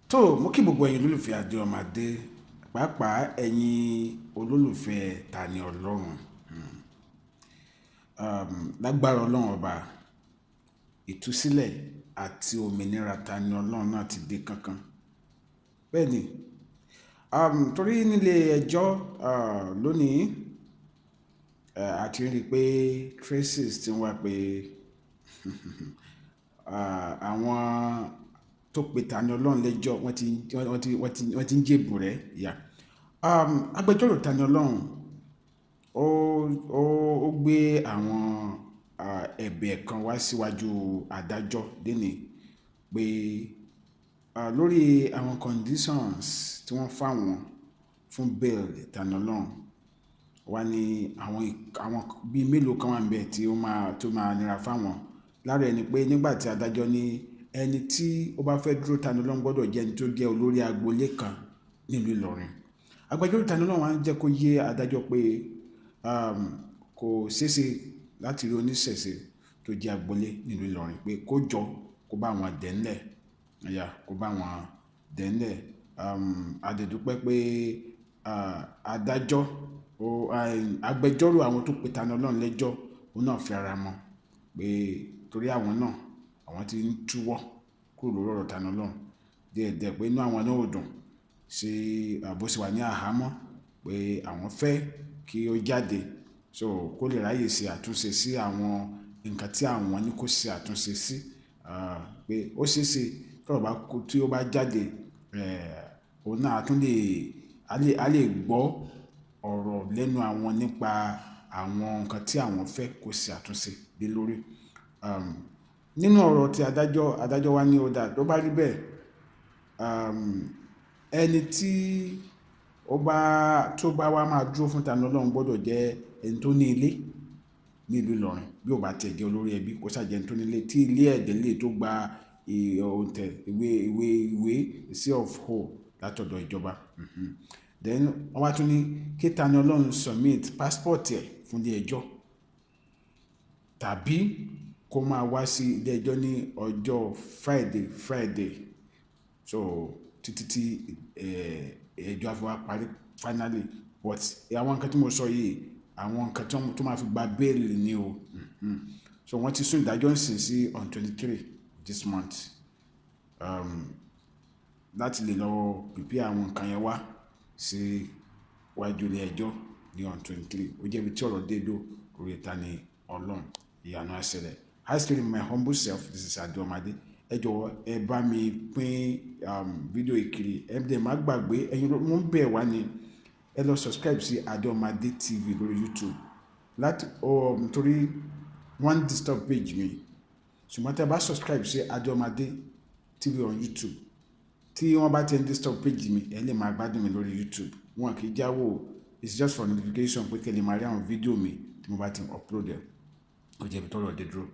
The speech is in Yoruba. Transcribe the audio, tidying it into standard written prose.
tó mo kí gbogbo ẹ̀yin olólùfẹ́ Adéọmọdé pàápàá ẹ̀yin olólùfẹ́ Tani Ọlọhun lágbára Ọlọ́run ọba ìtúsílẹ̀ àti òmìnira Tani Ọlọhun náà ti dé kankan bẹ́ẹ̀ ni torí nílé ẹjọ́ lónìí àti rí i pé traces ti ń wá pé àwọn tó pe Tani Ọlọhun lẹ́jọ́ wọ́n ti ń jèbù rẹ̀ yá agbẹjọ́rò Tani Ọlọhun ó gbé àwọn ẹ̀bẹ̀ kan wá síwájú adájọ́ lénìí pé lórí àwọn conditions tí wọ́n fáwọn fún bail Tani Ọlọhun wá ní àwọn bíi mélòó kan wà níbẹ̀ tí tó máa nira fáwọn lára ẹni pé nígbà tí adájọ́ ní ẹni tí ó bá fẹ́ dúró Tani Ọlọhun gbọ́dọ̀ jẹ́ ẹni tó jẹ́ olórí agboolé kan nílùú Ìlọrin agbẹjọ́rò Tani Ọlọhun wá ń jẹ́ kó yé adájọ́ pé kò ṣeéṣe láti rí oníṣẹ̀ṣe tó jẹ́ agboolé nílùú Ìlọrin pé kó jọ kó bá wọn dẹ́ńlẹ̀ kó bá wọn dẹ́ńlẹ̀ adẹ̀dúpẹ́ pé adájọ́ agbẹjọ́rò àwọn tó pe Tani Ọlọhun lẹ́jọ́ òun náà fi ara mọ́ pé torí àwọn náà àwọn ti ń túwọ́ kúrò lórí ọ̀rọ̀ Tani Ọlọhun díẹ̀díẹ̀ pé inú àwọn náà ò dùn sí bó ṣe wà ní àhámọ́ pé àwọn fẹ́ kí ó jáde so kó lè ráyè ṣe àtúnṣe sí àwọn nǹkan tí àwọn ní kó ṣe àtúnṣe sí pé ó ṣeéṣe tí ó bá jáde òun náà tún a lè gbọ́ ọ̀rọ̀ lẹ́nu àwọn nípa àwọn nǹkan tí àwọn fẹ́ kó ṣe àtúnṣe lé lórí nínú ọ̀rọ̀ tí adájọ́ wá ní ọ̀dà tó bá rí bẹ́ẹ̀ ẹni tí tó bá wá máa dúró fún Tani Ọlọhun gbọ́dọ̀ jẹ́ ẹni tó ní ilé ní ìlú Ìlọrin bí ó bá tẹ̀ jẹ́ olórí ẹbí kó ṣàjẹ́ ẹni tó ní ilé tí ilé ẹ̀dẹ́ lè tó gba òǹtẹ̀ ìwé sí of whole látọ̀dọ̀ ìjọba then wọ́n wá tún ní kí Tani Ọlọhun submit passport ẹ̀ fún ilé ẹjọ́ tàbí kó máa wá sí ilé ẹjọ́ ní ọjọ́ Friday so títí tí ẹjọ́ àfi wá parí finally but àwọn nǹkan tí mo sọ yìí àwọn nǹkan tó máa fi gba bẹ́ẹ̀lì ni o so wọ́n ti sún ìdájọ́ ìsìn sí on 23 this month láti lè lọ prepare àwọn nǹkan yẹn wá sí wájú ilé ẹjọ́ ní on 23 ó jẹ́ ibi tí ọ̀rọ̀ dé dó orí Tani Ọlọhun ìyanu Ṣẹlẹ. I still in my humble self, this is Adéọmọdé. Ẹ jọ̀wọ́ ẹ bá mi pín fídíò ìkiri ẹ dẹ̀ má gbàgbé ẹ̀yin mo ń bẹ̀ wá ní ẹ lọ subscribe sí Adéọmọdé TV lórí YouTube láti torí wọ́n disturb page mi ṣùgbọ́n tí ẹ bá subscribe sí Adéọmọdé TV on YouTube tí wọ́n bá ti ń disturb page mi ẹ lè máa gbádùn mi lórí YouTube wọn kì í jáwọ́ it's just for notification pé kẹ́ lè máa rí àwọn fídíò mi tí mo bá ti upload ẹ̀ ó jẹ́ ibi tọ́rọ̀ dé dúró.